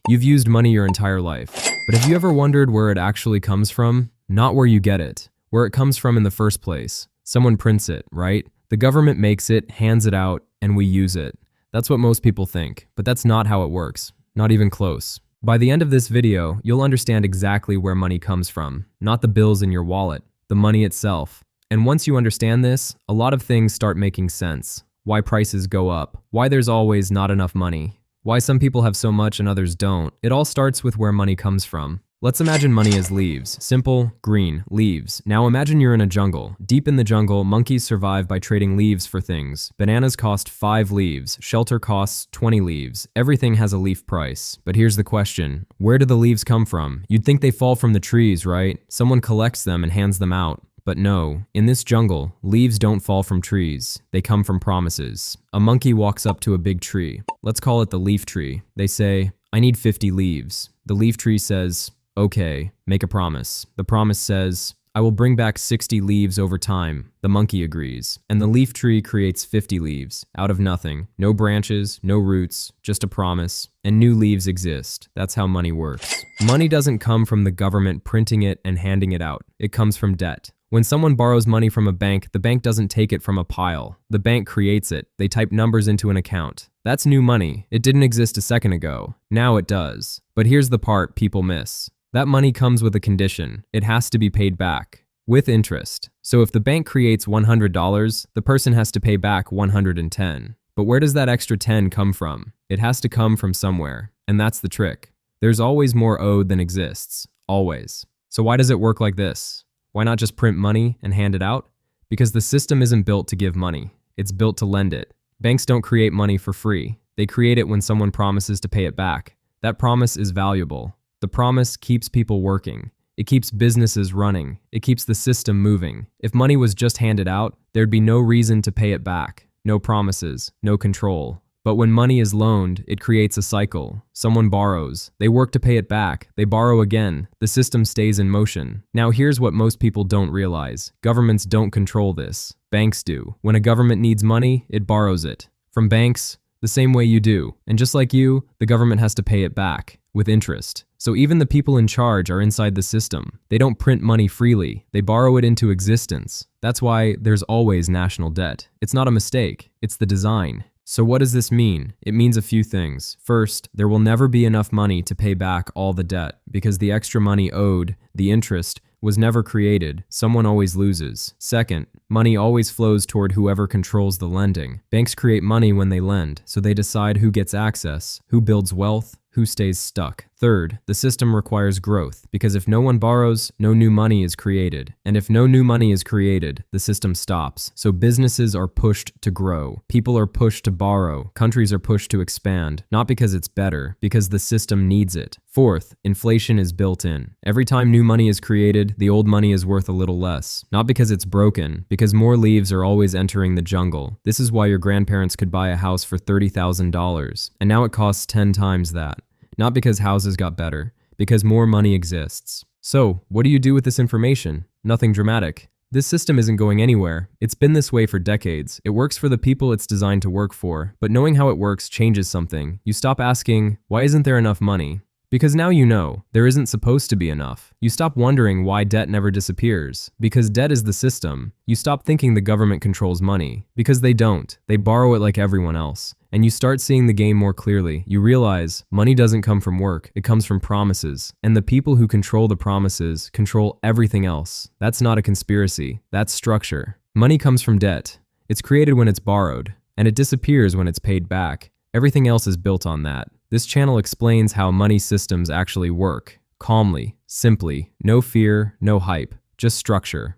You've used money your entire life. But have you ever wondered where it actually comes from? Not where you get it. Where it comes from in the first place. Someone prints it, right? The government makes it, hands it out, and we use it. That's what most people think, but that's not how it works. Not even close. By the end of this video, you'll understand exactly where money comes from. Not the bills in your wallet, the money itself. And once you understand this, a lot of things start making sense. Why prices go up, why there's always not enough money, why some people have so much and others don't. It all starts with where money comes from. Let's imagine money as leaves. Simple, green, leaves. Now imagine you're in a jungle. Deep in the jungle, monkeys survive by trading leaves for things. Bananas cost 5 leaves. Shelter costs 20 leaves. Everything has a leaf price. But here's the question. Where do the leaves come from? You'd think they fall from the trees, right? Someone collects them and hands them out. But no, in this jungle, leaves don't fall from trees. They come from promises. A monkey walks up to a big tree. Let's call it the leaf tree. They say, I need 50 leaves. The leaf tree says, okay, make a promise. The promise says, I will bring back 60 leaves over time. The monkey agrees. And the leaf tree creates 50 leaves, out of nothing. No branches, no roots, just a promise. And new leaves exist. That's how money works. Money doesn't come from the government printing it and handing it out. It comes from debt. When someone borrows money from a bank, the bank doesn't take it from a pile. The bank creates it. They type numbers into an account. That's new money. It didn't exist a second ago. Now it does. But here's the part people miss. That money comes with a condition. It has to be paid back. With interest. So if the bank creates $100, the person has to pay back 110. But where does that extra 10 come from? It has to come from somewhere. And that's the trick. There's always more owed than exists. Always. So why does it work like this? Why not just print money and hand it out? Because the system isn't built to give money. It's built to lend it. Banks don't create money for free. They create it when someone promises to pay it back. That promise is valuable. The promise keeps people working. It keeps businesses running. It keeps the system moving. If money was just handed out, there'd be no reason to pay it back. No promises, no control. But when money is loaned, it creates a cycle. Someone borrows. They work to pay it back. They borrow again. The system stays in motion. Now here's what most people don't realize. Governments don't control this. Banks do. When a government needs money, it borrows it. From banks, the same way you do. And just like you, the government has to pay it back. With interest. So even the people in charge are inside the system. They don't print money freely. They borrow it into existence. That's why there's always national debt. It's not a mistake. It's the design. So what does this mean? It means a few things. First, there will never be enough money to pay back all the debt because the extra money owed, the interest, was never created. Someone always loses. Second, money always flows toward whoever controls the lending. Banks create money when they lend, so they decide who gets access, who builds wealth, who stays stuck. Third, the system requires growth, because if no one borrows, no new money is created. And if no new money is created, the system stops. So businesses are pushed to grow. People are pushed to borrow. Countries are pushed to expand, not because it's better, because the system needs it. Fourth, inflation is built in. Every time new money is created, the old money is worth a little less. Not because it's broken, because more leaves are always entering the jungle. This is why your grandparents could buy a house for $30,000, and now it costs 10 times that. Not because houses got better, because more money exists. So, what do you do with this information? Nothing dramatic. This system isn't going anywhere. It's been this way for decades. It works for the people it's designed to work for, but knowing how it works changes something. You stop asking, why isn't there enough money? Because now you know, there isn't supposed to be enough. You stop wondering why debt never disappears, because debt is the system. You stop thinking the government controls money, because they don't. They borrow it like everyone else. And you start seeing the game more clearly. You realize money doesn't come from work, it comes from promises. And the people who control the promises control everything else. That's not a conspiracy, that's structure. Money comes from debt. It's created when it's borrowed, and it disappears when it's paid back. Everything else is built on that. This channel explains how money systems actually work. Calmly, simply, no fear, no hype, just structure.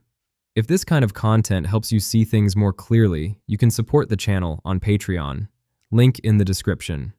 If this kind of content helps you see things more clearly, you can support the channel on Patreon. Link in the description.